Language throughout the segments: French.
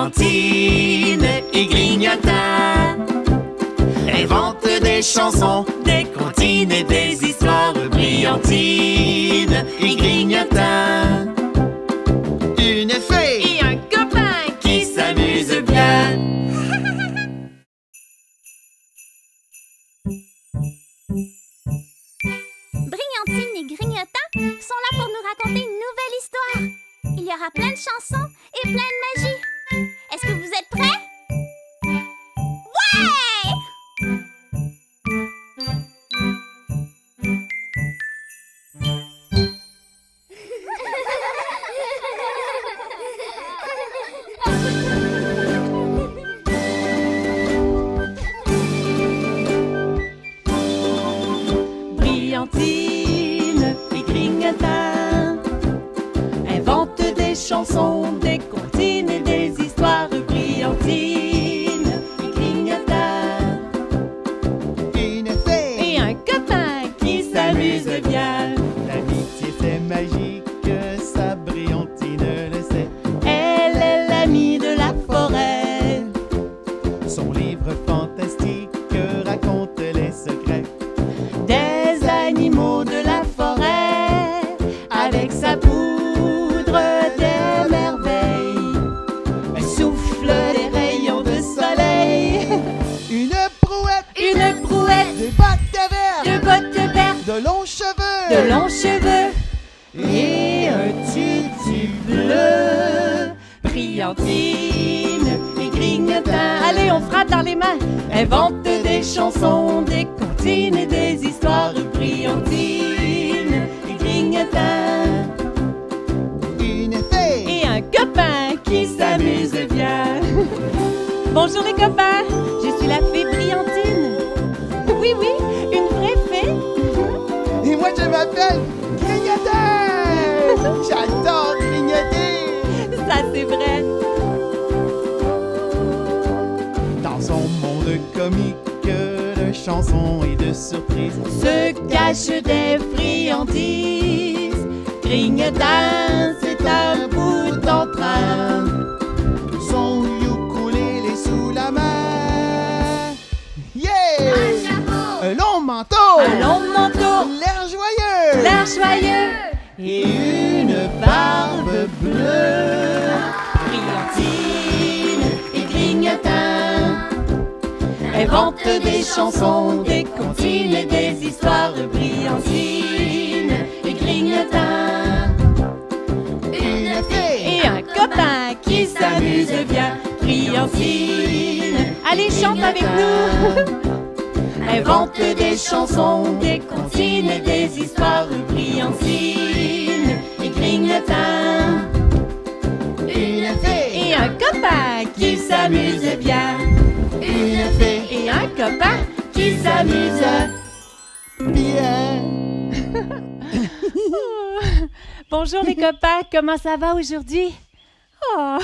Brillantine et Grignotin inventent des chansons, des comptines et des histoires. Brillantine et Grignotin, une fée Et un copain qui s'amuse bien. Brillantine et Grignotin sont là pour nous raconter une nouvelle histoire. Il y aura plein de chansons et plein de magie. Est-ce que vous êtes prêts? Ouais! Brillantine et Grignotin inventent des chansons, des comptines et des histoires. Brillantine et Grignotin, Une fée, et un copain qui s'amuse bien. l'amitié c'est magique, ça Brillantine le sait. Elle est l'amie de la forêt. Son livre fantastique raconte les secrets Des animaux de la forêt, avec sa poudre des merveilles, elle souffle des rayons de soleil. Une brouette, Une brouette, des bottes de verre, deux bottes vertes, de longs cheveux, de longs cheveux et un tutu bleu. Brillantine et Grignotin, allez on frappe dans les mains, inventent des chansons, des comptines et des histoires. Brillantine et Grignotin, Une fée, et un copain qui s'amuse bien. Bonjour les copains, je suis la fée Brillantine. Oui, oui, une vraie fée. et moi je m'appelle Grignotin. J'adore grignoter. Ça c'est vrai. Dans son monde comique de chansons et de surprises, Se cachent des friandises. Grignotin, c'est un bout d'entrain. son ukulélé sous la main. Yeah! Un long manteau, Un long manteau, l'air joyeux, l'air joyeux et une barbe bleue. Brillantine et Grignotin inventent des chansons, des comptines et des histoires. Brillantine et Grignotin, Une fée, et un copain qui s'amuse bien. Brillantine, allez chante avec nous. Invente des chansons, des comptines et des histoires. Brillantine et Grignotin, une fée, et un copain qui s'amuse bien. une fée, Et un copain qui s'amuse. bien. Bonjour les copains, comment ça va aujourd'hui? Oh,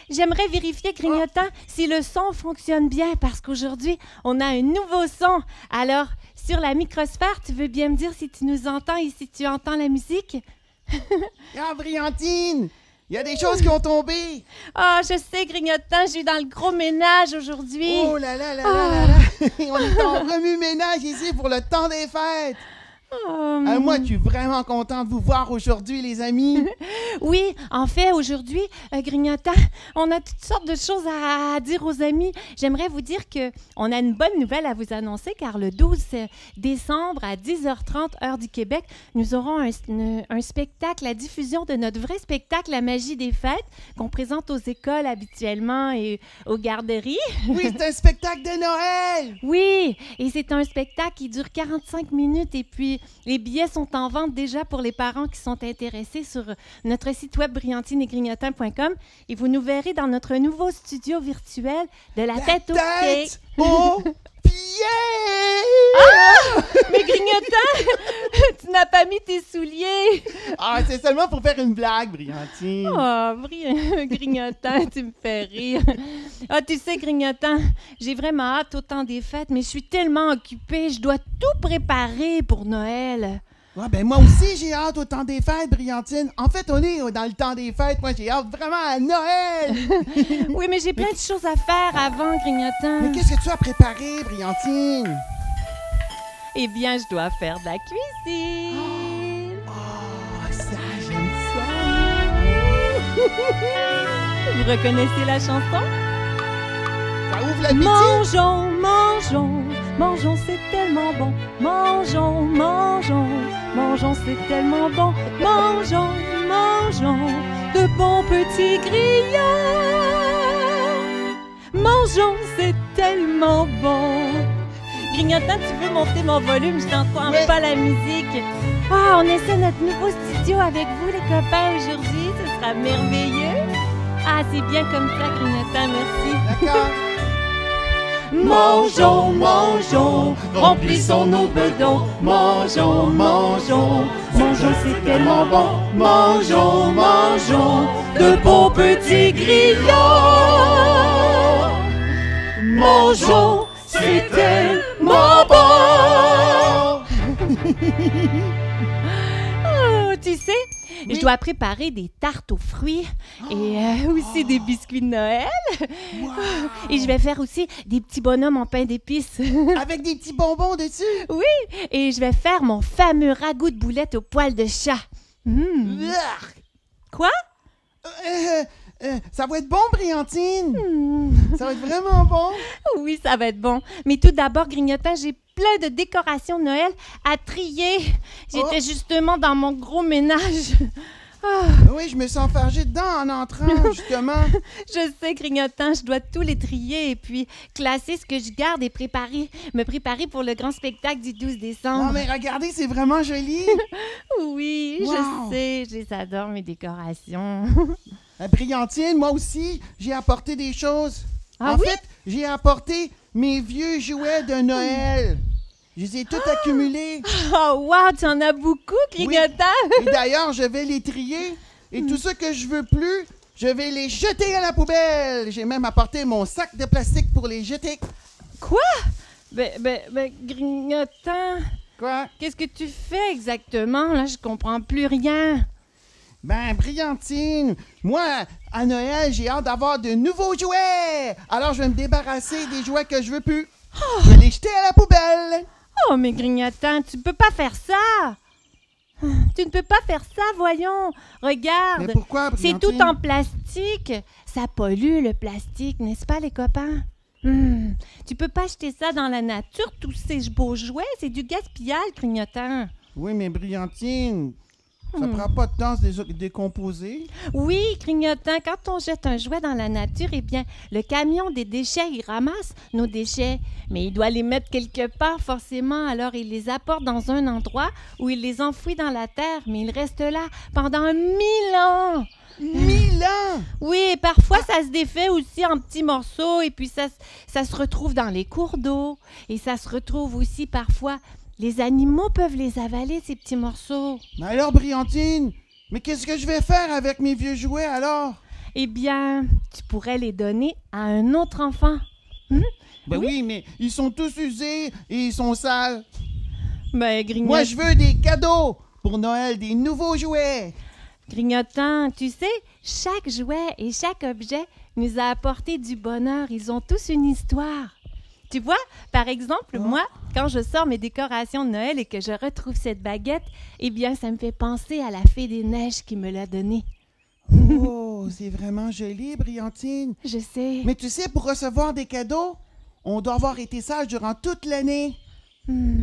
j'aimerais vérifier, Grignotin, si le son fonctionne bien parce qu'aujourd'hui, on a un nouveau son. Alors, sur la microsphère, tu veux bien me dire si tu nous entends et si tu entends la musique? Ah, Brillantine, il y a des choses qui ont tombé. Ah, je sais, Grignotin, j'ai eu dans le gros ménage aujourd'hui. Oh là là là là là là. On est en remue-ménage ici pour le temps des fêtes. Moi, je suis vraiment content de vous voir aujourd'hui, les amis. Oui, en fait, aujourd'hui, Grignotin, on a toutes sortes de choses à dire aux amis. J'aimerais vous dire qu'on a une bonne nouvelle à vous annoncer, car le 12 décembre à 10h30, heure du Québec, nous aurons un spectacle, la diffusion de notre vrai spectacle, La magie des fêtes, qu'on présente aux écoles habituellement et aux garderies. Oui, c'est un spectacle de Noël. Oui, et c'est un spectacle qui dure 45 minutes et puis les billets sont en vente déjà pour les parents qui sont intéressés sur notre site web brillantineetgrignotin.com et vous nous verrez dans notre nouveau studio virtuel de la tête aux pieds. aux pieds. Mais Grignotin, tu n'as pas mis tes souliers. Ah, c'est seulement pour faire une blague, Brillantine. Oh, Grignotin, tu me fais rire. Ah, tu sais, Grignotin, j'ai vraiment hâte au temps des fêtes, mais je suis tellement occupée, je dois tout préparer pour Noël. Ouais, ben moi aussi, j'ai hâte au temps des fêtes, Brillantine. En fait, on est dans le temps des fêtes. Moi, j'ai hâte vraiment à Noël. Oui, mais j'ai plein de choses à faire avant, Grignotant. Mais qu'est-ce que tu as préparé, Brillantine? Eh bien, je dois faire de la cuisine. Oh, ça, j'aime ça. Vous reconnaissez la chanson? Ça ouvre l'appétit. Mangeons, mangeons, mangeons, c'est tellement bon. Mangeons, mangeons, mangeons, c'est tellement bon. Mangeons, mangeons, de bons petits grillons. Mangeons, c'est tellement bon. Grignotant, tu veux monter mon volume? Je n'entends pas la musique. Ah, on essaie notre nouveau studio avec vous, les copains, aujourd'hui. Ce sera merveilleux. Ah, c'est bien comme ça, Grignotant, merci. D'accord. Mangeons, mangeons, remplissons nos bedons. Mangeons, mangeons, mangeons, c'est tellement bon. Mangeons, mangeons, de bons petits grillons. Mangeons, c'est tellement bon. Oh, tu sais, je dois préparer des tartes aux fruits et aussi des biscuits de Noël. Wow. Et je vais faire aussi des petits bonhommes en pain d'épices. Avec des petits bonbons dessus. Oui, et je vais faire mon fameux ragoût de boulettes au poil de chat. Urgh. Quoi? Ça va être bon, Brillantine. Ça va être vraiment bon. Oui, ça va être bon. Mais tout d'abord, Grignotant, j'ai plein de décorations de Noël à trier. J'étais justement dans mon gros ménage. Oui, je me sens enfargée dedans en entrant, justement. Je sais, Grignotant, je dois tous les trier et puis classer ce que je garde et me préparer pour le grand spectacle du 12 décembre. Non, mais regardez, c'est vraiment joli. Oui, Wow. je sais, je les adore, mes décorations. Brillantine, moi aussi, j'ai apporté des choses. Ah en oui? fait, j'ai apporté mes vieux jouets de Noël. Je les ai tous accumulés. Oh, wow, tu en as beaucoup, Grignotant. Et d'ailleurs, je vais les trier. Et tout ce que je veux plus, je vais les jeter à la poubelle. J'ai même apporté mon sac de plastique pour les jeter. Quoi? Ben, Grignotant, Quoi? qu'est-ce que tu fais exactement? Là, je comprends plus rien. Ben, Brillantine, moi, à Noël, j'ai hâte d'avoir de nouveaux jouets. Alors, je vais me débarrasser des jouets que je veux plus. Je vais les jeter à la poubelle. Oh, mais Grignotant, tu peux pas faire ça. Tu ne peux pas faire ça, voyons. Regarde. Mais pourquoi, C'est Brillantine? tout en plastique. Ça pollue, le plastique, n'est-ce pas, les copains? Tu peux pas jeter ça dans la nature, tous ces beaux jouets. C'est du gaspillage, Grignotant. Oui, mais Brillantine, ça prend pas de temps de se décomposer. Oui, Grignotant, quand on jette un jouet dans la nature, eh bien, le camion des déchets, il ramasse nos déchets. Mais il doit les mettre quelque part, forcément. Alors, il les apporte dans un endroit où il les enfouit dans la terre. Mais ils restent là pendant 1000 ans. 1000 ans! Oui, et parfois, ça se défait aussi en petits morceaux. Et puis, ça se retrouve dans les cours d'eau. Et ça se retrouve aussi parfois... Les animaux peuvent les avaler, ces petits morceaux. Mais alors, Brillantine, mais qu'est-ce que je vais faire avec mes vieux jouets, alors? Eh bien, tu pourrais les donner à un autre enfant. Ben oui, mais ils sont tous usés et ils sont sales. Ben, Grignotant... Moi, je veux des cadeaux pour Noël, des nouveaux jouets. Grignotant, tu sais, chaque jouet et chaque objet nous a apporté du bonheur. Ils ont tous une histoire. Tu vois, par exemple, moi, quand je sors mes décorations de Noël et que je retrouve cette baguette, eh bien, ça me fait penser à la fée des neiges qui me l'a donnée. Oh, c'est vraiment joli, Brillantine. Je sais. Mais tu sais, pour recevoir des cadeaux, on doit avoir été sage durant toute l'année.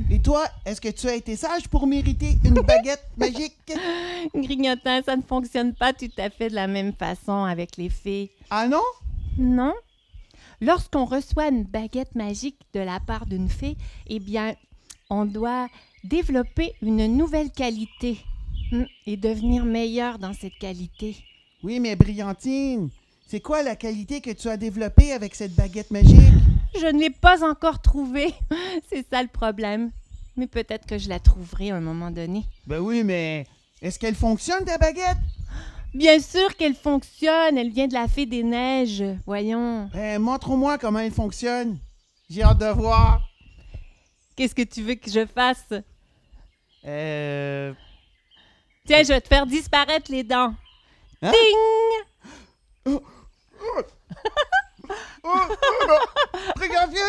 Et toi, est-ce que tu as été sage pour mériter une baguette magique? Grignotant, ça ne fonctionne pas tout à fait de la même façon avec les fées. Ah non? Non. Lorsqu'on reçoit une baguette magique de la part d'une fée, eh bien, on doit développer une nouvelle qualité et devenir meilleur dans cette qualité. Oui, mais Brillantine, c'est quoi la qualité que tu as développée avec cette baguette magique? Je ne l'ai pas encore trouvée. C'est ça le problème. Mais peut-être que je la trouverai à un moment donné. Ben oui, mais est-ce qu'elle fonctionne, ta baguette? Bien sûr qu'elle fonctionne. Elle vient de la fée des neiges. Voyons. Montre-moi comment elle fonctionne. J'ai hâte de voir. Qu'est-ce que tu veux que je fasse? Tiens, je vais te faire disparaître les dents. Hein? Ding! Regardez!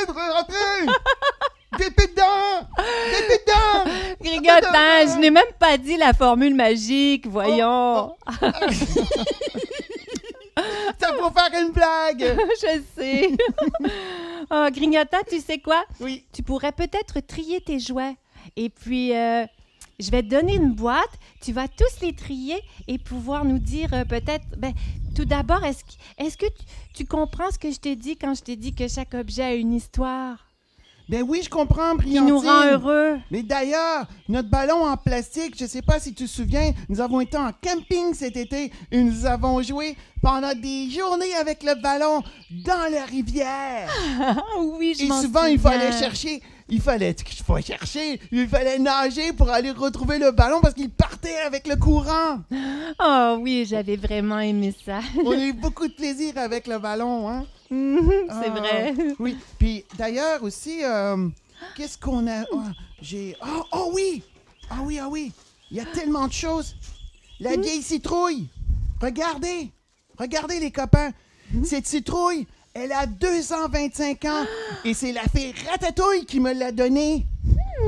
Des putes dedans! Des putes dedans! Grignotin, je n'ai même pas dit la formule magique, voyons. Ça pour faire une blague! Je sais. Oh, Grignotin, tu sais quoi? Oui. Tu pourrais peut-être trier tes jouets. Et puis, je vais te donner une boîte. Tu vas tous les trier et pouvoir nous dire peut-être... Ben, tout d'abord, est-ce que tu comprends ce que je t'ai dit quand je t'ai dit que chaque objet a une histoire? Ben oui, je comprends, Qui Briantine. nous rend heureux. Mais d'ailleurs, notre ballon en plastique, je sais pas si tu te souviens, nous avons été en camping cet été et nous avons joué pendant des journées avec le ballon dans la rivière. Ah oui, je Et m'en souvent, souviens. il fallait nager pour aller retrouver le ballon parce qu'il partait avec le courant. Oh oui, j'avais vraiment aimé ça. On a eu beaucoup de plaisir avec le ballon, hein? C'est Ah, vrai. Oui. Puis d'ailleurs aussi, qu'est-ce qu'on a? Oh oui! Ah oui! Il y a tellement de choses. La vieille citrouille. Regardez les copains. Cette citrouille, elle a 225 ans et c'est la fée Ratatouille qui me l'a donnée.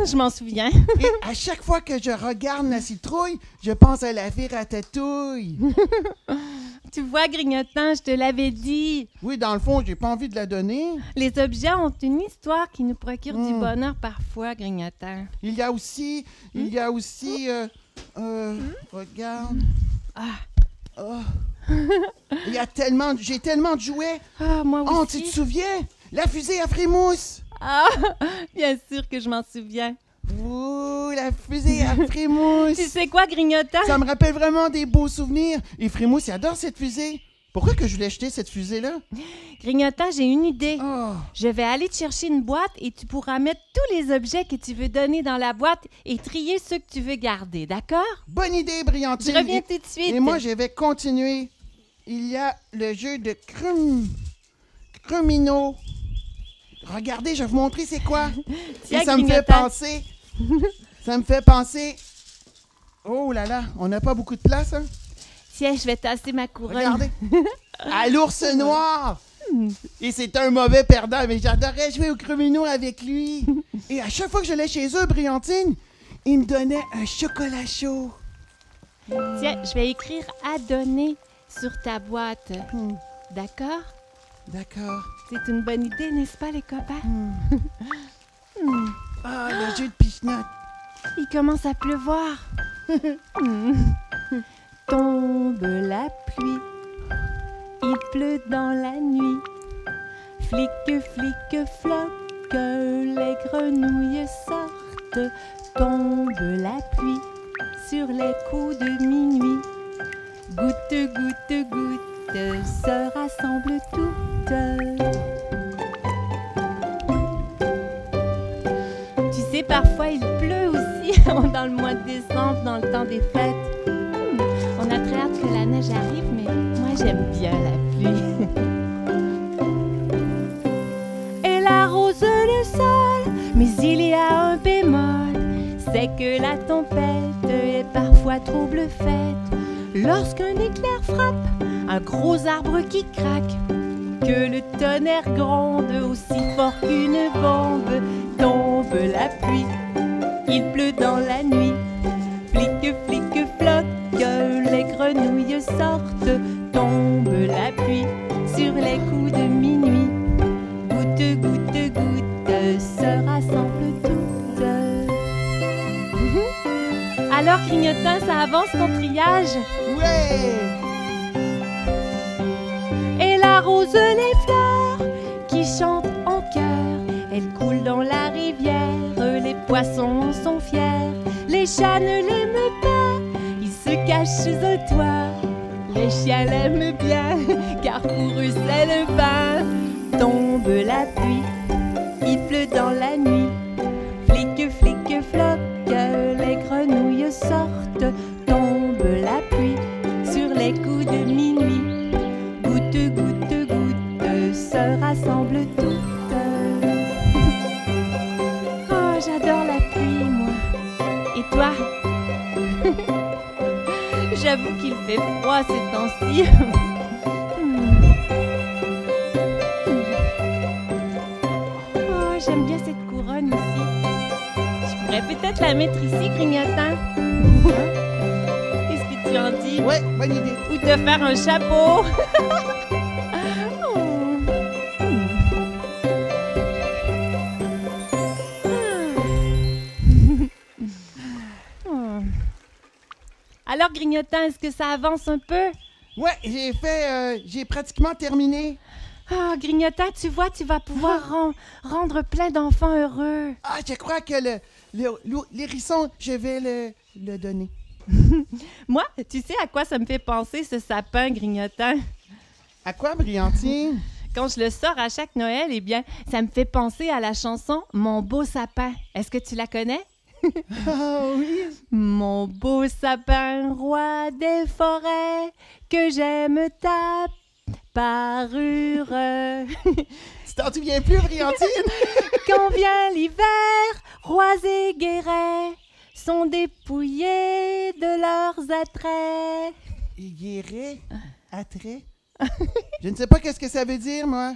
Je m'en souviens. Et à chaque fois que je regarde la citrouille, je pense à la fée Ratatouille. Tu vois, Grignotin, je te l'avais dit. Oui, dans le fond, j'ai pas envie de la donner. Les objets ont une histoire qui nous procure du bonheur parfois, Grignotin. Il y a aussi, regarde. Oh. J'ai tellement de jouets. Ah, moi Oh, aussi. tu te souviens? La fusée à frimousse. Ah, bien sûr que je m'en souviens. Ouh, la fusée à frimousse. Tu sais quoi, Grignotin? Ça me rappelle vraiment des beaux souvenirs. Et Frimousse, il adore cette fusée. Pourquoi que je voulais acheter cette fusée-là? Grignotin, j'ai une idée. Oh. Je vais aller te chercher une boîte et tu pourras mettre tous les objets que tu veux donner dans la boîte et trier ceux que tu veux garder, d'accord? Bonne idée, Briantine. Je reviens tout de suite. Et moi, je vais continuer. Il y a le jeu de Crumino. Regardez, je vais vous montrer c'est quoi. Tiens, Et ça me fait Grignotin. penser... Ça me fait penser... Oh là là, on n'a pas beaucoup de place, hein? Tiens, je vais tasser ma couronne. Regardez. À l'ours noir. Et c'est un mauvais perdant, mais j'adorais jouer au Crumino avec lui. Et à chaque fois que j'allais chez eux, Briantine, il me donnait un chocolat chaud. Tiens, je vais écrire « à donner » sur ta boîte. D'accord? D'accord. C'est une bonne idée, n'est-ce pas, les copains? Ah, le jeu de pichenotte. Il commence à pleuvoir. Tombe la pluie, il pleut dans la nuit. Flic, flic, floc, les grenouilles sortent. Tombe la pluie sur les coups de minuit. Goutte, goutte, goutte, se rassemblent toutes. Tu sais, parfois il pleut aussi dans le mois de décembre, dans le temps des fêtes. On a très hâte que la neige arrive, mais moi j'aime bien la pluie. Elle arrose le sol, mais il y a un bémol. C'est que la tempête est parfois trouble faite. Lorsqu'un éclair frappe un gros arbre qui craque, que le tonnerre gronde aussi fort qu'une bombe, tombe la pluie, il pleut dans la nuit. Flic, flic, floc, les grenouilles sortent, tombe la pluie sur les coups de minuit. Goutte, goutte, goutte, se rassemblent toutes. Alors, Grignotin, ça avance ton triage? Ouais! Elle arrose les fleurs qui chantent en chœur. Elle coule dans la rivière, les poissons sont fiers. Les chats ne l'aiment pas, ils se cachent sous un toit. Les chiens l'aiment bien, car pour eux c'est le vin. Tombe la pluie, il pleut dans la nuit. Flic, flic, floc, les grenouilles sortent. Tombe la pluie sur les coups de minuit. Goutte, goutte, goutte, se rassemblent toutes. Oh, j'adore la pluie, moi. Et toi. J'avoue qu'il fait froid ces temps-ci. Oh, j'aime bien cette couronne ici. Je pourrais peut-être la mettre ici, Grignotant. Qu'est-ce que tu en dis? Ouais, bonne idée. Ou te faire un chapeau. Alors, Grignotant, est-ce que ça avance un peu? Ouais, j'ai pratiquement terminé. Ah, Grignotant, tu vois, tu vas pouvoir rendre plein d'enfants heureux. Ah, je crois que l'hérisson, je vais le donner. Moi, tu sais à quoi ça me fait penser, ce sapin, Grignotant? À quoi, Brillantine? Quand je le sors à chaque Noël, eh bien, ça me fait penser à la chanson « Mon beau sapin ». Est-ce que tu la connais? Ah oui. Mon beau sapin, roi des forêts, que j'aime ta parure. Tu t'en souviens plus, Brillantine? Quand vient l'hiver, rois et guérets sont dépouillés de leurs attraits. Guéret, attrait. Je ne sais pas qu'est-ce que ça veut dire, moi.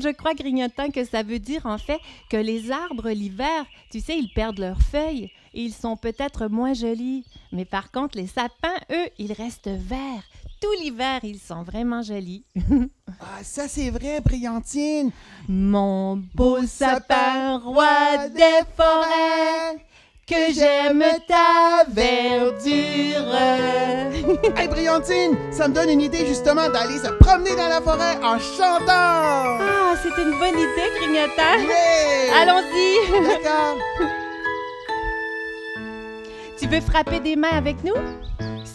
Je crois, Grignotant, que ça veut dire en fait que les arbres l'hiver, tu sais, ils perdent leurs feuilles et ils sont peut-être moins jolis. Mais par contre, les sapins, eux, ils restent verts. Tout l'hiver, ils sont vraiment jolis. Ah, ça c'est vrai, Brillantine. Mon beau sapin, roi des forêts, que j'aime ta verdure. Hey, Brillantine, ça me donne une idée justement d'aller se promener dans la forêt en chantant. Ah, c'est une bonne idée, Grignotant. Yeah! Allons-y. D'accord. Tu veux frapper des mains avec nous?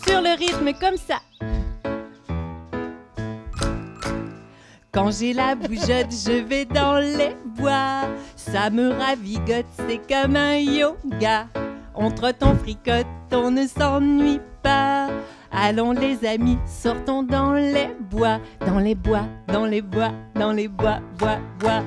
Sur le rythme, comme ça. Quand j'ai la bougeotte, je vais dans les bois. Ça me ravigote, c'est comme un yoga. On trotte, on fricote, on ne s'ennuie pas. Allons les amis, sortons dans les bois. Dans les bois, dans les bois, dans les bois, bois, bois.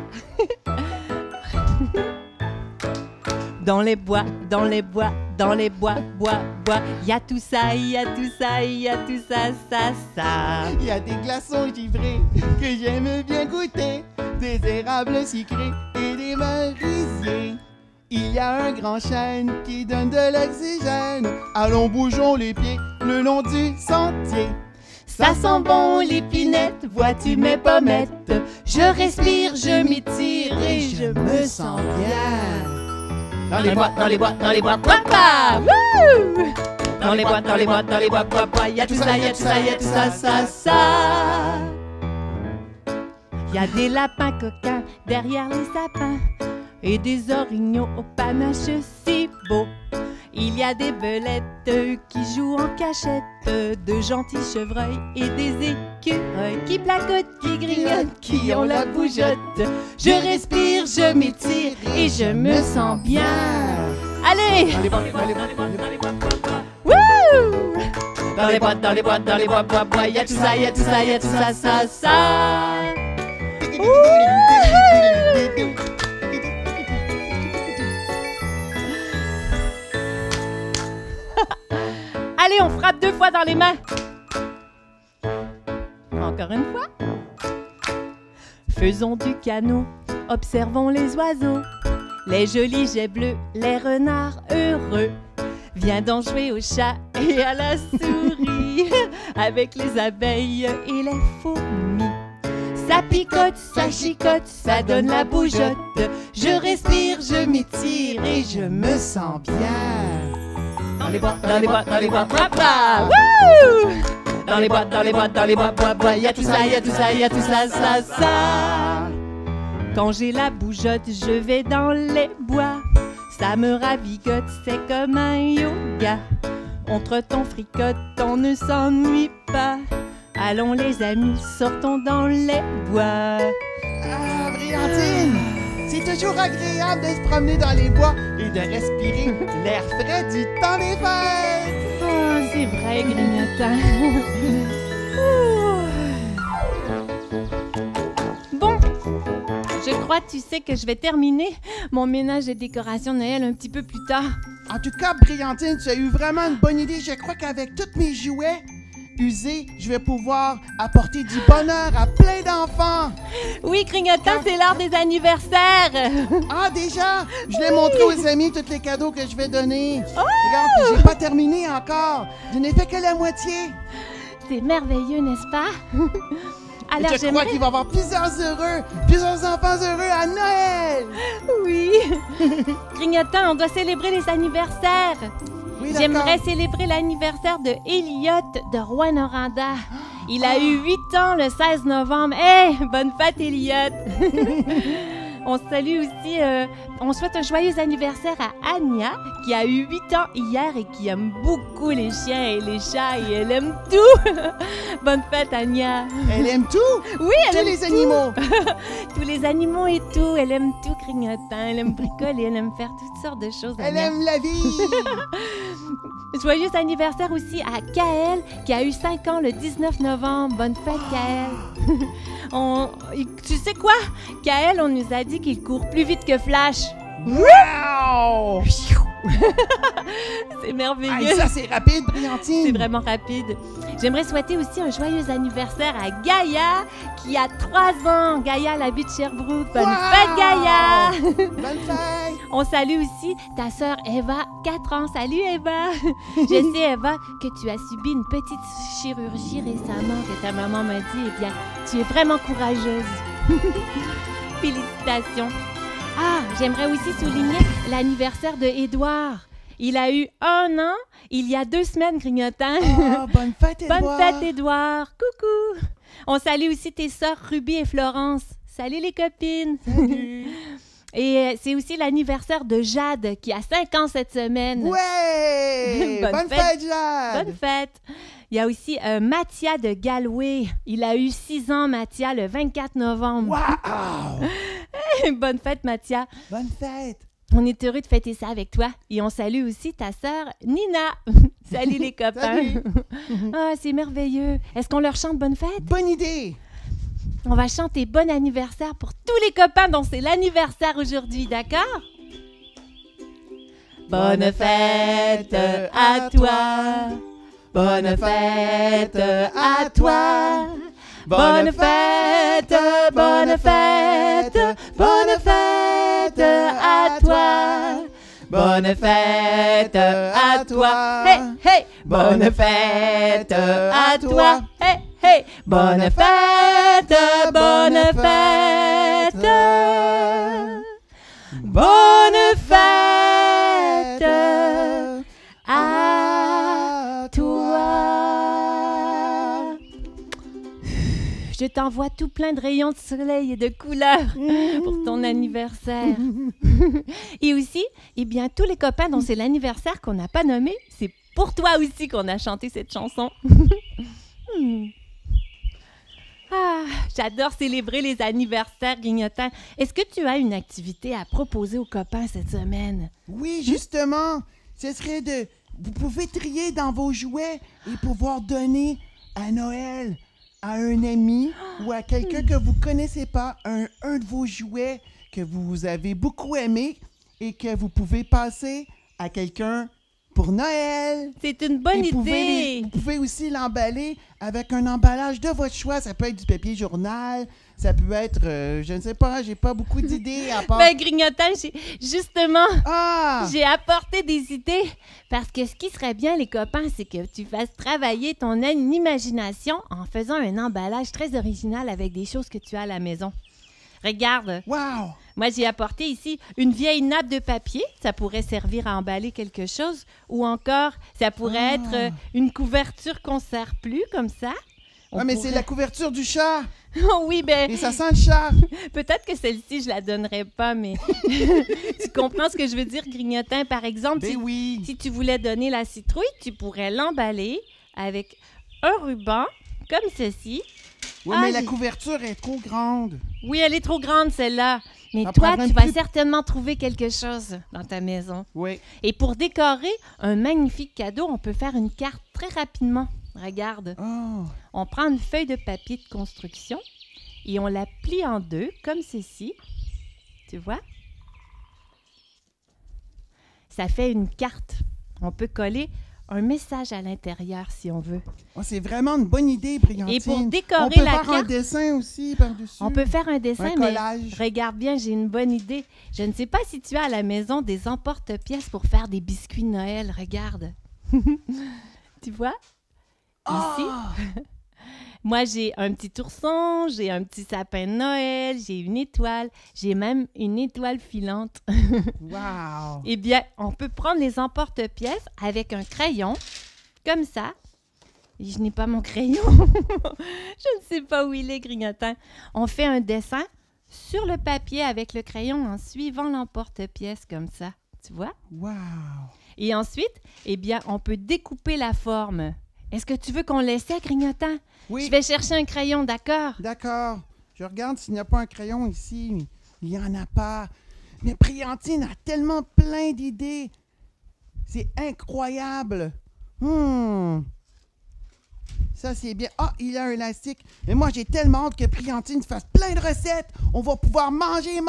Dans les bois, dans les bois, dans les bois, bois, bois. Y a tout ça, y a tout ça, y a tout ça, ça, ça. Il y a des glaçons givrés que j'aime bien goûter, des érables sucrés et des merisiers. Il y a un grand chêne qui donne de l'oxygène. Allons, bougeons les pieds le long du sentier. Ça sent bon l'épinette, vois-tu mes pommettes? Je respire, je m'étire et je me sens bien. Dans les bois, dans les bois, dans les bois, Papa! Wouh! Dans les bois, dans les bois, dans les bois, papa. Y a tout ça, y a tout ça, y a tout ça, ça, ça. Y a des lapins coquins derrière les sapins et des orignaux au panache si beau. Il y a des belettes qui jouent en cachette, de gentils chevreuils et des écureuils qui placotent, qui grignotent, qui ont la bougeotte. Je respire, je m'étire et je me sens bien. Allez! les bois, dans les bois, dans les bois. Wouh! Dans les bois, dans les bois, dans les bois, bois, bois. Y a tout ça, y a tout ça, y a tout ça, ça, ça. Allez, on frappe 2 fois dans les mains. Encore une fois. Faisons du canot, observons les oiseaux, les jolis jets bleus, les renards heureux. Viens donc jouer au chat et à la souris, avec les abeilles et les fourmis. Ça picote, ça chicote, ça donne la bougeotte. Je respire, je m'étire et je me sens bien. Dans les bois, dans les bois, dans les bois, papa! Wouh! Dans les bois, dans les bois, dans les bois, bois, bois. Y a tout ça, y a tout ça, y a tout ça, ça, ça. Quand j'ai la bougeotte, je vais dans les bois. Ça me ravigote, c'est comme un yoga. On trotte, on fricote, on ne s'ennuie pas. Allons les amis, sortons dans les bois. Ah, Brillantine! C'est toujours agréable de se promener dans les bois et de respirer l'air frais du temps des fêtes! Oh, c'est vrai, Grignotant. Bon, je crois, tu sais, que je vais terminer mon ménage de décoration de Noël un petit peu plus tard. En tout cas, Brillantine, tu as eu vraiment une bonne idée. Je crois qu'avec tous mes jouets usés, je vais pouvoir apporter du bonheur à plein d'enfants. Oui, Grignotant, c'est l'heure des anniversaires. Ah, déjà? Je l'ai montré aux amis tous les cadeaux que je vais donner. Regarde, j'ai pas terminé encore. Je n'ai fait que la moitié. C'est merveilleux, n'est-ce pas? Alors, Et je crois qu'il va y avoir plusieurs enfants heureux à Noël. Oui. Grignotant, on doit célébrer les anniversaires. Oui, d'accord. J'aimerais célébrer l'anniversaire de Elliot de Rouyn-Noranda. Il a eu 8 ans le 16 novembre. Hey, bonne fête, Elliot! On salue aussi, on souhaite un joyeux anniversaire à Anya, qui a eu 8 ans hier et qui aime beaucoup les chiens et les chats et elle aime tout. Bonne fête, Anya. Elle aime tout? Oui, elle Tous aime les tout. animaux. Tous les animaux et tout. Elle aime tout, Grignotant. Elle aime bricoler, elle aime faire toutes sortes de choses. Elle Anya. aime la vie. Joyeux anniversaire aussi à Kaël, qui a eu 5 ans le 19 novembre. Bonne fête, Kaël. Tu sais quoi? Kaël, on nous a dit qu'il court plus vite que Flash. Wow! C'est merveilleux. Hey, ça, c'est rapide, Brillantine. C'est vraiment rapide. J'aimerais souhaiter aussi un joyeux anniversaire à Gaïa, qui a 3 ans. Gaïa, elle habite Sherbrooke. Bonne fête, Gaïa! Bonne fête! On salue aussi ta sœur Eva, 4 ans. Salut, Eva! Je sais, Eva, que tu as subi une petite chirurgie récemment, que ta maman m'a dit. Eh bien, tu es vraiment courageuse. Félicitations. Ah, j'aimerais aussi souligner l'anniversaire de Édouard. Il a eu 1 an, il y a 2 semaines, Grignotant. Oh, bonne fête, Édouard! Bonne fête, Édouard! Coucou! On salue aussi tes sœurs Ruby et Florence. Salut les copines! Salut! Et c'est aussi l'anniversaire de Jade, qui a 5 ans cette semaine. Ouais! Bonne fête, Jade! Bonne fête! Il y a aussi Mathia de Galway. Il a eu 6 ans, Mathia, le 24 novembre. Wow! Bonne fête, Mathia! Bonne fête! On est heureux de fêter ça avec toi. Et on salue aussi ta sœur Nina. Salut les copains. Salut. Ah, c'est merveilleux. Est-ce qu'on leur chante bonne fête? Bonne idée! On va chanter bon anniversaire pour tous les copains dont c'est l'anniversaire aujourd'hui, d'accord? Bonne fête à toi. Bonne fête à toi. Bonne fête, bonne fête, bonne fête à toi. Bonne fête à toi. Hey, hey. Bonne fête à toi. Hey, hey. Bonne fête, bonne fête. Bonne fête à toi. Je t'envoie tout plein de rayons de soleil et de couleurs pour ton anniversaire. Et aussi, eh bien, tous les copains dont c'est l'anniversaire qu'on n'a pas nommé, c'est pour toi aussi qu'on a chanté cette chanson. Ah, j'adore célébrer les anniversaires, Grignotant. Est-ce que tu as une activité à proposer aux copains cette semaine? Oui, justement, ce serait de... Vous pouvez trier dans vos jouets et pouvoir donner à Noël à un ami ou à quelqu'un que vous connaissez pas un de vos jouets que vous avez beaucoup aimé et que vous pouvez passer à quelqu'un pour Noël. C'est une bonne Et idée. vous pouvez aussi l'emballer avec un emballage de votre choix. Ça peut être du papier journal, ça peut être, je ne sais pas, j'ai pas beaucoup d'idées à part... Ben, Grignotant, justement, Ah! j'ai apporté des idées parce que ce qui serait bien, les copains, c'est que tu fasses travailler ton imagination en faisant un emballage très original avec des choses que tu as à la maison. Regarde, Wow! moi j'ai apporté ici une vieille nappe de papier, ça pourrait servir à emballer quelque chose, ou encore ça pourrait être une couverture qu'on ne sert plus comme ça. On mais pourrait- c'est la couverture du chat! Oh oui, ben Et ça sent le chat! peut-être que celle-ci je la donnerais pas, mais tu comprends ce que je veux dire, Grignotant. Par exemple, Ben oui! si tu voulais donner la citrouille, tu pourrais l'emballer avec un ruban comme ceci. Oui, Ah, mais la j'ai- couverture est trop grande. Oui, elle est trop grande celle-là, mais Ça toi, prendrait tu une vas plus- certainement trouver quelque chose dans ta maison. Oui. Et pour décorer un magnifique cadeau, on peut faire une carte très rapidement. Regarde, Oh! on prend une feuille de papier de construction et on la plie en deux, comme ceci. Tu vois? ça fait une carte. On peut coller un message à l'intérieur si on veut. Oh, c'est vraiment une bonne idée, Brillantine. Et pour décorer on peut la faire un carte, dessin aussi par-dessus. on peut faire un dessin, Un mais collage. regarde bien, j'ai une bonne idée. Je ne sais pas si tu as à la maison des emporte-pièces pour faire des biscuits de Noël. Regarde. Tu vois? Ici. Ah! Moi, j'ai un petit ourson, j'ai un petit sapin de Noël, j'ai une étoile, j'ai même une étoile filante. Wow! Eh bien, on peut prendre les emporte-pièces avec un crayon, comme ça. Et je n'ai pas mon crayon. Je ne sais pas où il est, Grignotin. On fait un dessin sur le papier avec le crayon en suivant l'emporte-pièce comme ça. Tu vois? Wow! Et ensuite, eh bien, on peut découper la forme. Est-ce que tu veux qu'on l'essaie, Grignotin? Oui. Je vais chercher un crayon, d'accord? D'accord. Je regarde s'il n'y a pas un crayon ici. Il n'y en a pas. Mais Brillantine a tellement plein d'idées. C'est incroyable. Ça, c'est bien. Ah, il y a un élastique. Mais moi, j'ai tellement hâte que Brillantine fasse plein de recettes. On va pouvoir manger.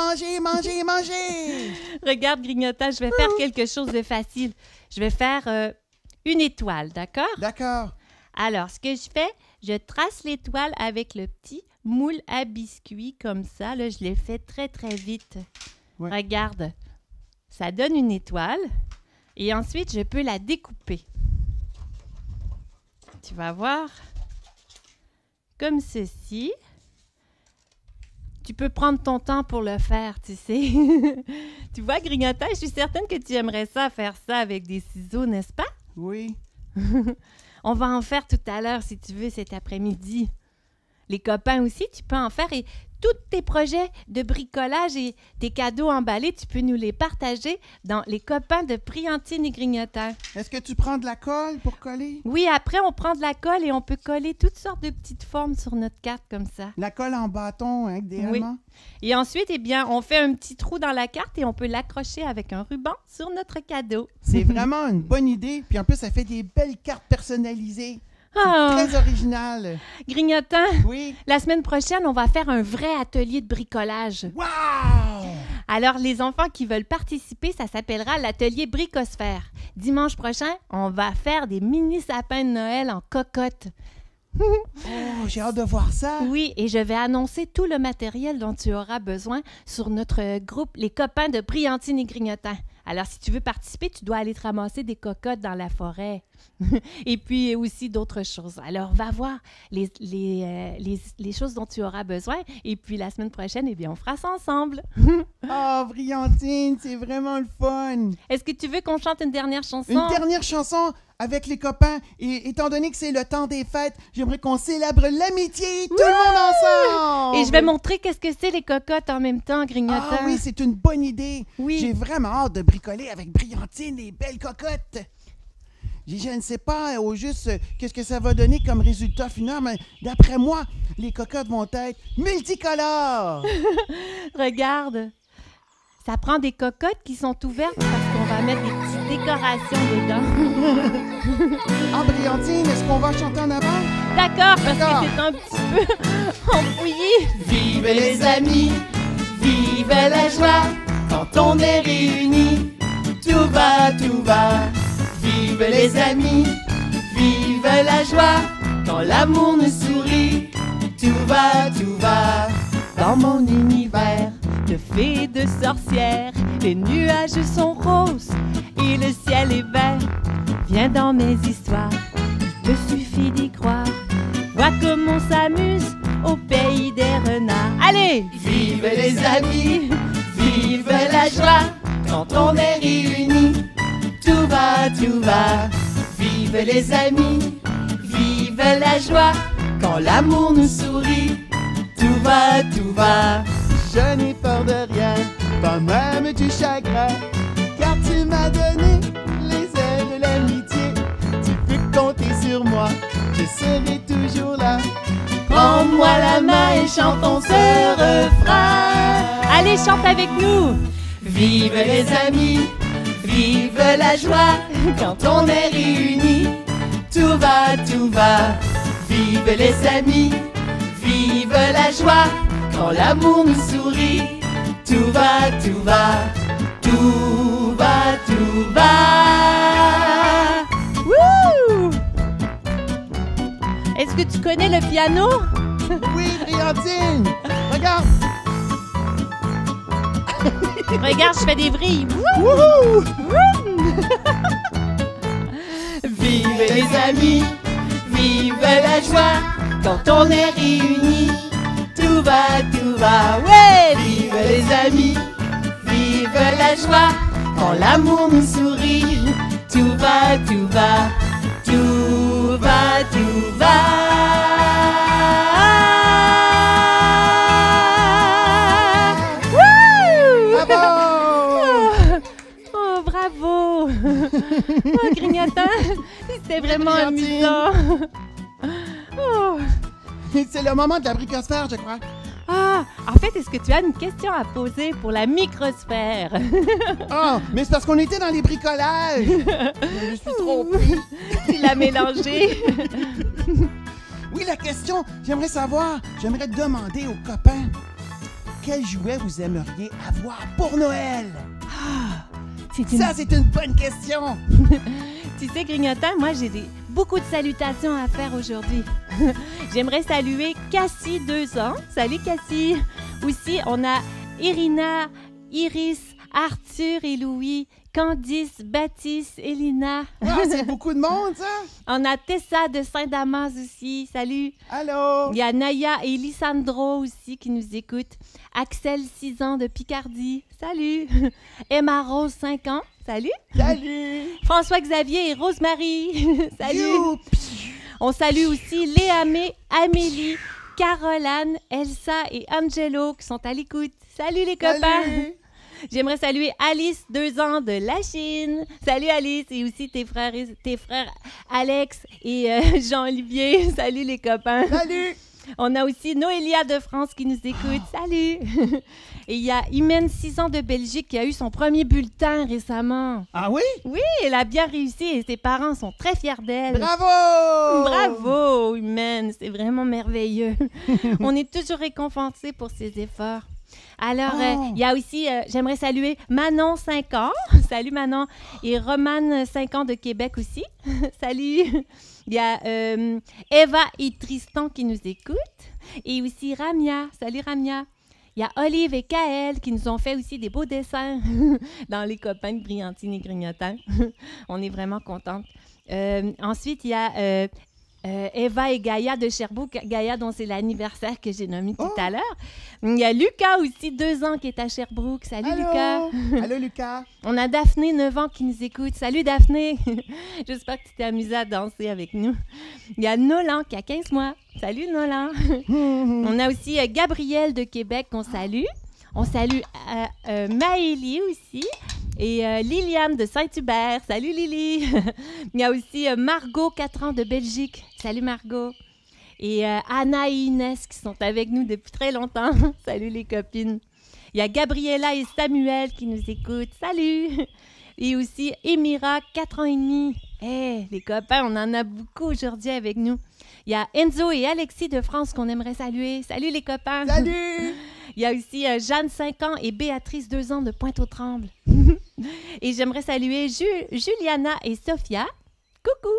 Regarde, Grignotin, je vais faire quelque chose de facile. Je vais faire une étoile, d'accord? D'accord. Alors, ce que je fais, je trace l'étoile avec le petit moule à biscuits comme ça. Là, je l'ai fait très, très vite. Ouais. Regarde, ça donne une étoile. Et ensuite, je peux la découper. Tu vas voir. Comme ceci. Tu peux prendre ton temps pour le faire, tu sais. Tu vois, Grignotin, je suis certaine que tu aimerais ça, faire ça avec des ciseaux, n'est-ce pas? Oui. On va en faire tout à l'heure, si tu veux, cet après-midi. Les copains aussi, tu peux en faire. Et tous tes projets de bricolage et tes cadeaux emballés, tu peux nous les partager dans les copains de Brillantine et Grignotin. Est-ce que tu prends de la colle pour coller? Oui, après, on prend de la colle et on peut coller toutes sortes de petites formes sur notre carte comme ça. La colle en bâton, hein, idéalement? Et ensuite, eh bien, on fait un petit trou dans la carte et on peut l'accrocher avec un ruban sur notre cadeau. C'est vraiment une bonne idée. Puis en plus, ça fait des belles cartes personnalisées. Oh, Très original. Grignotin, Oui. la semaine prochaine, on va faire un vrai atelier de bricolage. Wow! Alors, les enfants qui veulent participer, ça s'appellera l'atelier Bricosphère. Dimanche prochain, on va faire des mini sapins de Noël en cocotte. Oh, j'ai hâte de voir ça. Oui, et je vais annoncer tout le matériel dont tu auras besoin sur notre groupe Les copains de Brillantine et Grignotin. Alors, si tu veux participer, tu dois aller te ramasser des cocottes dans la forêt. Et puis aussi d'autres choses. Alors, va voir les choses dont tu auras besoin. Et puis, la semaine prochaine, eh bien, on fera ça ensemble. Oh, Brillantine, c'est vraiment le fun. Est-ce que tu veux qu'on chante une dernière chanson? Une dernière chanson avec les copains. Et étant donné que c'est le temps des fêtes, j'aimerais qu'on célèbre l'amitié, tout le monde ensemble. Et je vais montrer qu'est-ce que c'est les cocottes en même temps, Grignotin. Ah oui, c'est une bonne idée. Oui. J'ai vraiment hâte de bricoler avec Brillantine des belles cocottes. Je ne sais pas au juste qu'est-ce que ça va donner comme résultat final, mais d'après moi, les cocottes vont être multicolores. Regarde, ça prend des cocottes qui sont ouvertes parce qu'on va mettre des petites décorations dedans. Ah, Brillantine, est-ce qu'on va chanter en avant? D'accord, parce D'accord. que c'est un petit peu embrouillé. Vive les amis, vive la joie, quand on est réunis, tout va, tout va. Vive les amis, vive la joie, quand l'amour nous sourit, tout va, tout va. Dans mon univers de fées et de sorcières, les nuages sont roses et le ciel est vert. Viens dans mes histoires, il te suffit d'y croire. Vois comme on s'amuse au pays des renards. Allez! Vive les amis, vive la joie, quand on est réunis, tout va, tout va. Vive les amis, vive la joie, quand l'amour nous sourit, tout va, tout va. Je n'ai peur de rien, pas même du chagrin, car tu m'as donné les ailes de l'amitié. Tu peux compter sur moi, je serai toujours là. Prends-moi la main et chantons ce refrain. Allez, chante avec nous! Vive les amis, vive la joie, quand on est réunis, tout va, tout va. Vive les amis, vive la joie, quand l'amour nous sourit, tout va, tout va. Tout tout va. Wouh! Est-ce que tu connais le piano? Oui, Brillantine! Regarde! Regarde, je fais des vrilles. Wouhou! Vive les amis, vive la joie, quand on est réunis, tout va, ouais! Vive les amis, vive la joie, quand l'amour nous sourit, tout va, tout va, tout va, tout va. Oh, bravo! Oh, Grignotant, c'était vraiment amusant. Oh. C'est le moment de la bricosphère, je crois. Ah, en fait, est-ce que tu as une question à poser pour la microsphère? Ah, mais c'est parce qu'on était dans les bricolages. Je suis trop pris. Tu l'as mélangé. Oui, la question, j'aimerais demander aux copains, quel jouet vous aimeriez avoir pour Noël? Ça, c'est une bonne question. Tu sais, Grignotant, moi, j'ai beaucoup de salutations à faire aujourd'hui. J'aimerais saluer Cassie, 2 ans. Salut, Cassie. Aussi, on a Irina, Iris, Arthur et Louis, Candice, Baptiste, Elina. Ah, c'est beaucoup de monde, ça. On a Tessa de Saint-Damas aussi. Salut. Allô. Il y a Naya et Lissandro aussi qui nous écoutent. Axel, 6 ans de Picardie. Salut. Emma Rose, 5 ans. Salut. Salut. François-Xavier et Rosemary. Salut. Youpi. On salue aussi Léamé, Amélie, Caroline, Elsa et Angelo qui sont à l'écoute. Salut les copains. Salut. J'aimerais saluer Alice, 2 ans de la Chine. Salut Alice et aussi tes frères Alex et Jean-Olivier. Salut les copains. Salut. On a aussi Noélia de France qui nous écoute. Salut! Et il y a Imen, 6 ans de Belgique, qui a eu son premier bulletin récemment. Ah oui? Oui, elle a bien réussi et ses parents sont très fiers d'elle. Bravo! Bravo, Imen! C'est vraiment merveilleux. On est toujours récompensés pour ses efforts. Alors, il y a aussi, j'aimerais saluer Manon, 5 ans. Salut Manon. Et Romane, 5 ans de Québec aussi. Salut! Il y a Eva et Tristan qui nous écoutent. Et aussi Ramia. Salut Ramia. Il y a Olive et Kaël qui nous ont fait aussi des beaux dessins dans les copains de Brillantine et Grignotant. On est vraiment contentes. Ensuite, il y a Eva et Gaïa de Sherbrooke. Gaïa dont c'est l'anniversaire que j'ai nommé tout à l'heure. Il y a Lucas aussi, 2 ans, qui est à Sherbrooke. Salut Lucas. Allô Lucas. On a Daphné, 9 ans, qui nous écoute. Salut Daphné. J'espère que tu t'es amusée à danser avec nous. Il y a Nolan qui a 15 mois. Salut Nolan. On a aussi Gabrielle de Québec qu'on salue. On salue Maëlie aussi. Et Liliane de Saint-Hubert. Salut Lily. Il y a aussi Margot, 4 ans de Belgique. Salut Margot. Et Anna et Inès qui sont avec nous depuis très longtemps. Salut les copines. Il y a Gabriella et Samuel qui nous écoutent. Salut. Et aussi Émira, 4 ans et demi. Hey, les copains, on en a beaucoup aujourd'hui avec nous. Il y a Enzo et Alexis de France qu'on aimerait saluer. Salut les copains. Salut. Il y a aussi Jeanne, 5 ans, et Béatrice, 2 ans, de Pointe-aux-Trembles. Et j'aimerais saluer Juliana et Sophia. Coucou!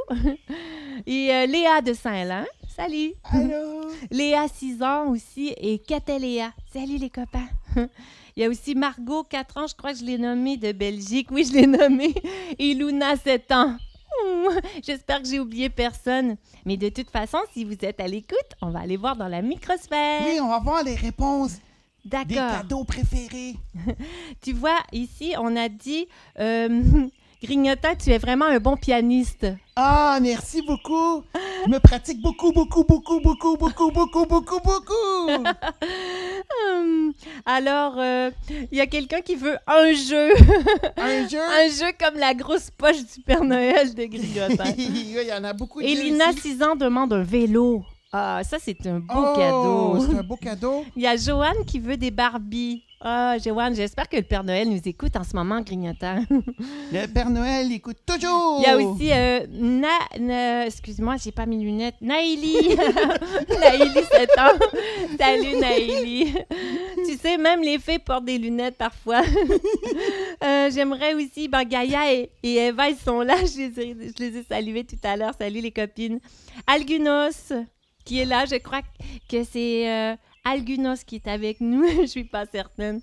Et Léa de Saint-Lin. Salut! Allô! Léa, 6 ans aussi, et Catéléa. Salut les copains! Il y a aussi Margot, 4 ans, je crois que je l'ai nommée, de Belgique. Oui, je l'ai nommée. Et Luna, 7 ans. J'espère que j'ai oublié personne. Mais de toute façon, si vous êtes à l'écoute, on va aller voir dans la microsphère. Oui, on va voir les réponses. D'accord. Des cadeaux préférés. Tu vois, ici, on a dit Grignotant, tu es vraiment un bon pianiste. Ah, merci beaucoup. Je me pratique beaucoup. Alors, il y a quelqu'un qui veut un jeu. Un jeu? Un jeu comme la grosse poche du Père Noël de Grignotant. Il y en a beaucoup de Elina, jeux ici. 6 ans, demande un vélo. Ah, ça, c'est un beau Oh, cadeau. c'est un beau cadeau. Il y a Joanne qui veut des Barbies. Ah, Joanne, j'espère que le Père Noël nous écoute en ce moment en grignotant. Le Père Noël écoute toujours. Il y a aussi, excuse-moi, j'ai pas mes lunettes. Naïli. Naïli, 7 ans. Salut, Naïli. Tu sais, même les fées portent des lunettes parfois. J'aimerais aussi, Gaïa et Eva, ils sont là. Je les ai salués tout à l'heure. Salut, les copines. Algunos, qui est là. Je crois que c'est... Algunos qui est avec nous, je suis pas certaine.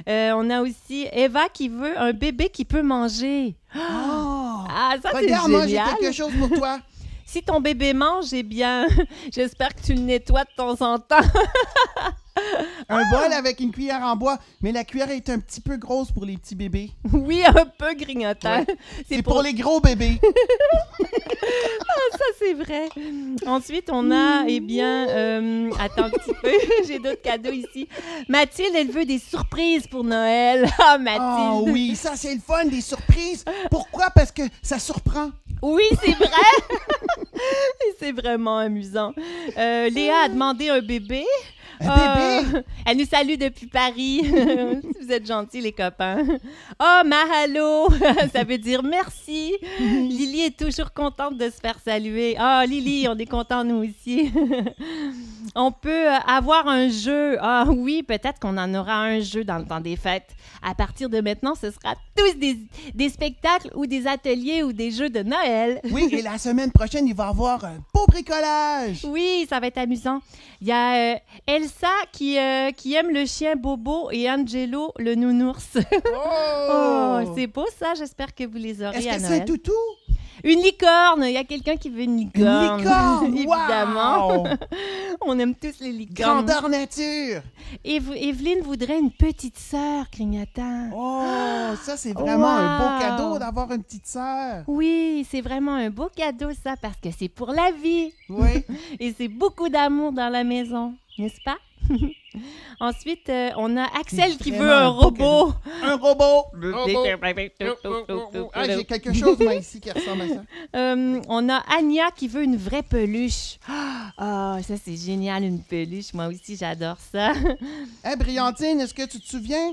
On a aussi Eva qui veut un bébé qui peut manger. Oh. Ah, ça c'est Regarde, moi, j'ai génial. quelque chose pour toi. Si ton bébé mange, eh bien, j'espère que tu le nettoies de temps en temps. Un bol avec une cuillère en bois, mais la cuillère est un petit peu grosse pour les petits bébés. Oui, un peu grignotant. Ouais. C'est pour les gros bébés. Ça, c'est vrai. Ensuite, on a, eh bien, attends un petit peu, j'ai d'autres cadeaux ici. Mathilde, elle veut des surprises pour Noël. Ah, Mathilde. Oh oui, ça c'est le fun, des surprises. Pourquoi? Parce que ça surprend. Oui, c'est vrai. Et c'est vraiment amusant. Léa a demandé un bébé. Un bébé? Elle nous salue depuis Paris. Vous êtes gentils, les copains. Oh, mahalo! Ça veut dire merci. Lily est toujours contente de se faire saluer. Ah, Lily, on est contents, nous aussi. On peut avoir un jeu. Ah oui, peut-être qu'on en aura un jeu dans le temps des fêtes. À partir de maintenant, ce sera tous des spectacles ou des ateliers ou des jeux de Noël. Oui, et la semaine prochaine, il va y avoir un beau bricolage. Oui, ça va être amusant. Il y a Elsa qui aime le chien Bobo et Angelo le nounours. Oh, c'est beau ça. J'espère que vous les aurez Est-ce à que c'est Noël. un toutou? Une licorne. Il y a quelqu'un qui veut une licorne. Une licorne! Évidemment. Wow! On aime tous les licornes. Grandeur nature. Evelyne voudrait une petite sœur, grignotant. Oh, ça c'est vraiment un beau Wow! cadeau d'avoir une petite sœur. Oui, c'est vraiment un beau cadeau ça parce que c'est pour la vie. Oui. Et c'est beaucoup d'amour dans la maison, n'est-ce pas? Ensuite, on a Axel qui veut Vraiment un un beau robot. Un robot. Ah, j'ai quelque chose moi ici qui ressemble à ça. On a Anya qui veut une vraie peluche. Ah, ça c'est génial, une peluche. Moi aussi, j'adore ça. Hey, Briantine, est-ce que tu te souviens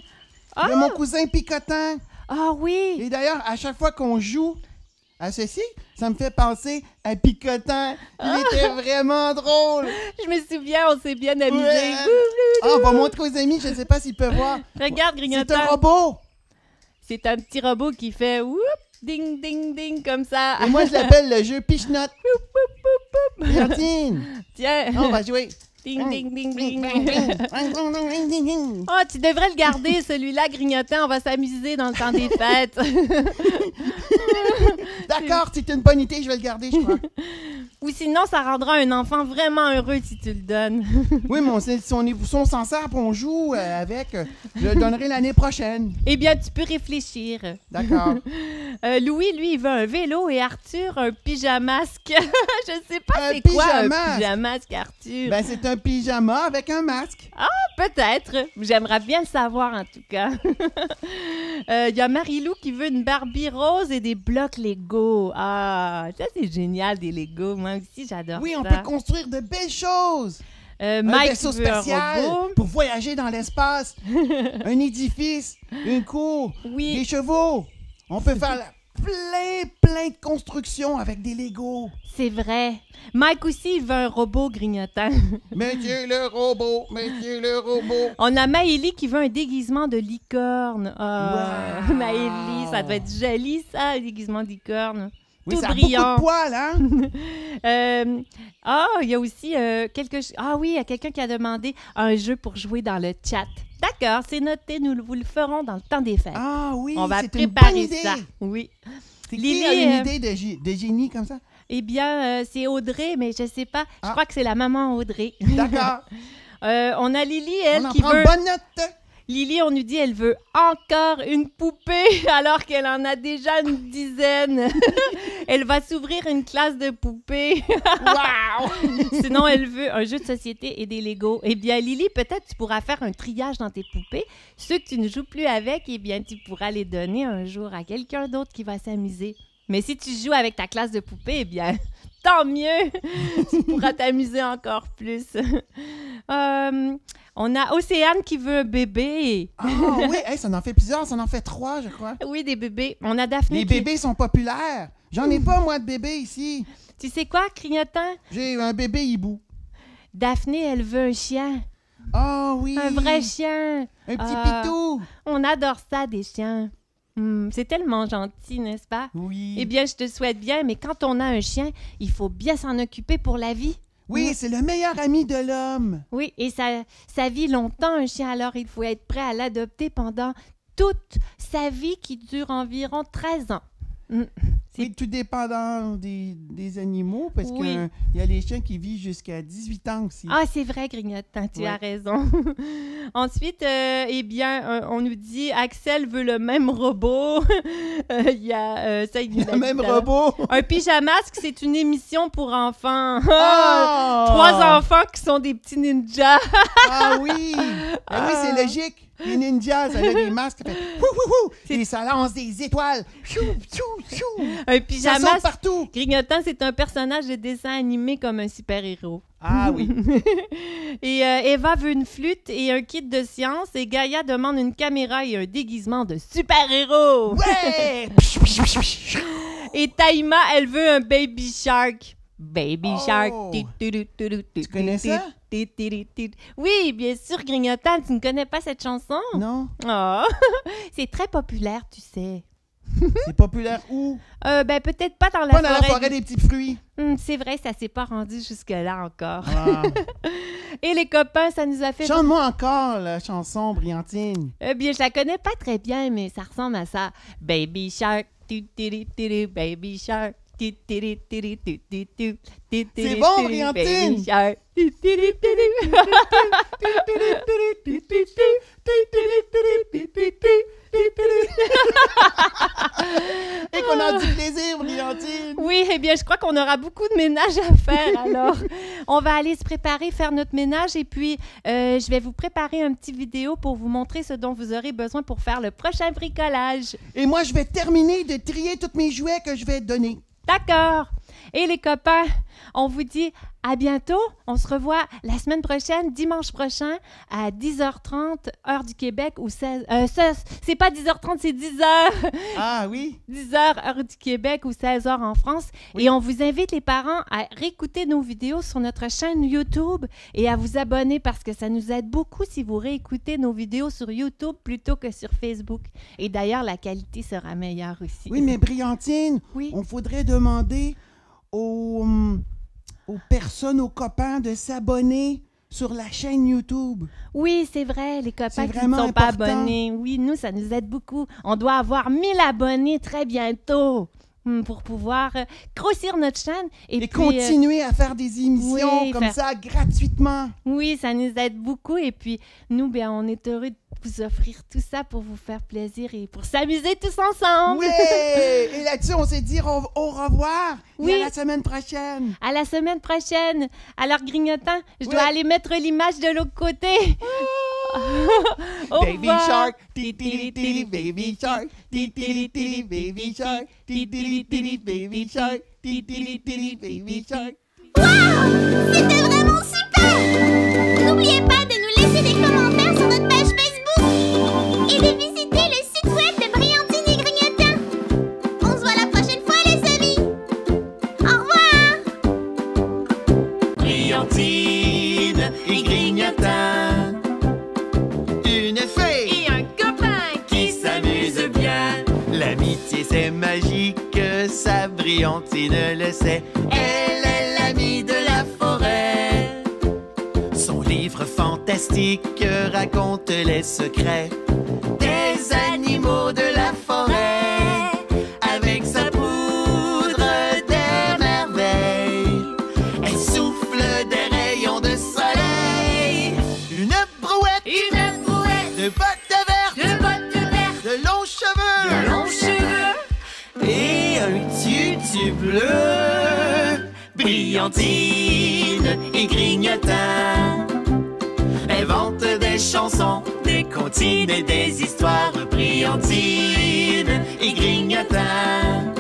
de mon cousin Picotin? Ah oui! Et d'ailleurs, à chaque fois qu'on joue à ceci, ça me fait penser à Picotin. Il était vraiment drôle. Je me souviens, on s'est bien amusés. Ouais. Ah, on va montrer aux amis, je ne sais pas s'ils peuvent voir. Regarde, C'est grignotant. un robot. C'est un petit robot qui fait whoop, ding, ding, ding, comme ça. Et moi, je l'appelle le jeu Pichenotte. Briantine, Tiens. on va jouer. Ding, ding, ding, ding. Oh, tu devrais le garder, celui-là, grignotant. On va s'amuser dans le temps des fêtes. D'accord, c'est une bonne idée, je vais le garder, je crois. Ou sinon, ça rendra un enfant vraiment heureux si tu le donnes. Oui, mais si on s'en sert et on joue avec, je le donnerai l'année prochaine. Eh bien, tu peux réfléchir. D'accord. Louis, lui, il veut un vélo et Arthur, un pyjamasque. Je sais pas Un c'est quoi un pyjamasque? pyjamasque, Arthur. Ben, c'est un pyjama avec un masque. Peut-être. J'aimerais bien le savoir, en tout cas. Il y a Marie-Lou qui veut une Barbie rose et des blocs Lego. Ah, ça, c'est génial, des Lego. Moi aussi, j'adore Oui, on ça. peut construire de belles choses. Un Mike vaisseau qui veut un spatial robot. pour voyager dans l'espace. Un édifice, une cour, Oui. des chevaux. On peut faire plein de constructions avec des Legos. C'est vrai. Mike aussi, il veut un robot grignotant. Monsieur le robot, monsieur le robot. On a Maëlie qui veut un déguisement de licorne. Ah, Wow. Maëlie, ça doit être joli, ça, un déguisement de licorne. Oui, Tout ça a brillant. beaucoup de poils, hein? Il y a aussi quelque chose. Ah oui, il y a quelqu'un qui a demandé un jeu pour jouer dans le chat. D'accord, c'est noté. Nous vous le ferons dans le temps des fêtes. Ah oui, On va c'est une bonne préparer idée. ça. Oui. C'est Lily, qui a une idée de génie comme ça? Eh bien, c'est Audrey, mais je sais pas. Je Ah. crois que c'est la maman Audrey. D'accord. On a Lily, elle, On en qui prend veut. bonne note. Lily, on nous dit elle veut encore une poupée alors qu'elle en a déjà une dizaine. Elle va s'ouvrir une classe de poupées. Wow! Sinon, elle veut un jeu de société et des Legos. Eh bien, Lily, peut-être tu pourras faire un triage dans tes poupées. Ceux que tu ne joues plus avec, eh bien, tu pourras les donner un jour à quelqu'un d'autre qui va s'amuser. Mais si tu joues avec ta classe de poupées, eh bien, tant mieux! Tu pourras t'amuser encore plus. On a Océane qui veut un bébé. Ah oui, hey, ça en fait plusieurs, ça en fait 3, je crois. Oui, des bébés. On a Daphné Les bébés sont populaires. J'en ai pas, moi, de bébé ici. Tu sais quoi, Clignotant? J'ai un bébé hibou. Daphné, elle veut un chien. Ah oui. Un vrai chien. Un petit pitou. On adore ça, des chiens. C'est tellement gentil, n'est-ce pas? Oui. Eh bien, je te souhaite bien, mais quand on a un chien, il faut bien s'en occuper pour la vie. Oui, c'est le meilleur ami de l'homme. Oui, et ça vit longtemps, un chien, alors il faut être prêt à l'adopter pendant toute sa vie qui dure environ 13 ans. C'est tout dépendant des animaux, parce Oui. qu'il y a les chiens qui vivent jusqu'à 18 ans aussi. Ah, c'est vrai, Grignotant, tu as raison. Ensuite, eh bien, on nous dit Axel veut le même robot. Il y a ça, il le même robot. Un pyjamasque, c'est une émission pour enfants. Oh! 3 enfants qui sont des petits ninjas. Ah oui! Ah oui, c'est logique. Les ninjas, ça a des masques, ça fait wouh, wouh, wouh, et ça lance des étoiles. Chou, chou, chou. Un Ça pyjamas. saute partout. Grignotant, c'est un personnage de dessin animé comme un super-héros. Ah oui. Et Eva veut une flûte et un kit de science. Et Gaïa demande une caméra et un déguisement de super-héros. Ouais! Et Taïma, elle veut un baby shark. Baby Oh! shark. Tu connais ça? Oui, bien sûr, Grignotant, tu ne connais pas cette chanson? Non? Oh, c'est très populaire, tu sais. C'est populaire où? Ben, peut-être pas dans la Pas dans forêt. la forêt des petits fruits. C'est vrai, ça s'est pas rendu jusque-là encore. Ah. Et les copains, ça nous a fait... Chante-moi encore la chanson, Briantine. Eh bien, je la connais pas très bien, mais ça ressemble à ça. Baby shark, baby shark. C'est bon, Briantine! Baby shark. Et qu'on a du plaisir, Briantine. Oui, eh bien, je crois qu'on aura beaucoup de ménage à faire, alors. On va aller se préparer, faire notre ménage, et puis je vais vous préparer un petit vidéo pour vous montrer ce dont vous aurez besoin pour faire le prochain bricolage. Et moi, je vais terminer de trier tous mes jouets que je vais donner. D'accord. Et les copains, on vous dit à bientôt. On se revoit la semaine prochaine, dimanche prochain, à 10h30, heure du Québec, ou 16... c'est pas 10h30, c'est 10h. Ah oui? 10h, heure du Québec, ou 16h en France. Oui. Et on vous invite, les parents, à réécouter nos vidéos sur notre chaîne YouTube et à vous abonner parce que ça nous aide beaucoup si vous réécoutez nos vidéos sur YouTube plutôt que sur Facebook. Et d'ailleurs, la qualité sera meilleure aussi. Oui, mais Briantine, Oui. on faudrait demander aux personnes, aux copains de s'abonner sur la chaîne YouTube. Oui, c'est vrai, les copains C'est qui ne vraiment sont pas important. abonnés. Oui, nous, ça nous aide beaucoup. On doit avoir 1000 abonnés très bientôt pour pouvoir grossir notre chaîne. Et puis, continuer à faire des émissions oui, comme ça gratuitement. oui, ça nous aide beaucoup. Et puis, nous, bien, on est heureux de vous offrir tout ça pour vous faire plaisir et pour s'amuser tous ensemble. Oui! Et là-dessus, on s'est dit au revoir. Oui. Et à la semaine prochaine. À la semaine prochaine. Alors, Grignotant, je dois Oui. aller mettre l'image de l'autre côté. Au Baby revoir. shark, ti-ti-li-ti-li, baby shark, ti-ti-li-ti-li, baby shark, ti-ti-li-ti-li, baby shark, ti-ti-li-ti-li, baby shark. Wow! C'était vraiment super! N'oubliez pas de nous laisser des commentaires sur notre page Facebook et de visiter le site web de Briantine et Grignotant. On se voit la prochaine fois, les amis! Au revoir! Briantine et Grignotant. Une fée Et un copain qui s'amuse bien. L'amitié c'est magique, ça Briantine le sait. Elle est l'amie de la forêt. Son livre fantastique raconte les secrets des animaux de la forêt. Avec sa poudre des merveilles, elle souffle des rayons de soleil. Une brouette de bottes vertes, de longs cheveux, et un tutu bleu. Briantine et Grignotant inventent des chansons, des comptines et des histoires. Briantine et Grignotant.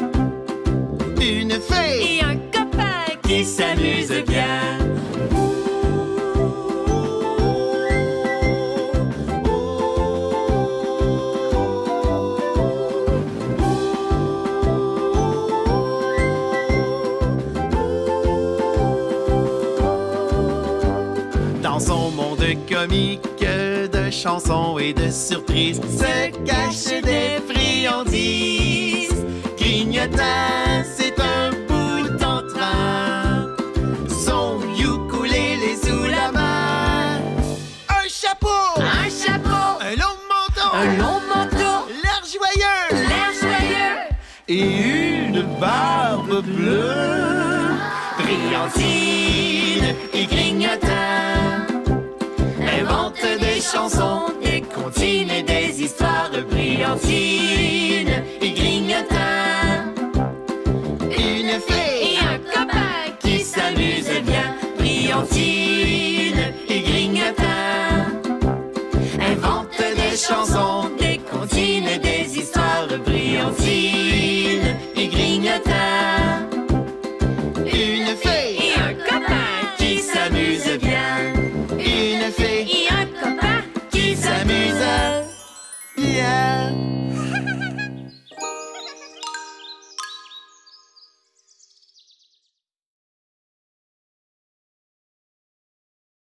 une fée et un copain qui s'amuse bien. Dans son monde comique de chansons et de surprises se cachent des friandises. Grignotin, c'est un bout en train, son ukulélé sous la main. Un chapeau, un long manteau, l'air joyeux et une barbe bleue. Brillantine et Grignotin inventent des chansons, des comptines et des histoires. Brillantine et Grignotin, une fée et un copain qui s'amuse bien. Brillantine et Grignotin inventent des chansons,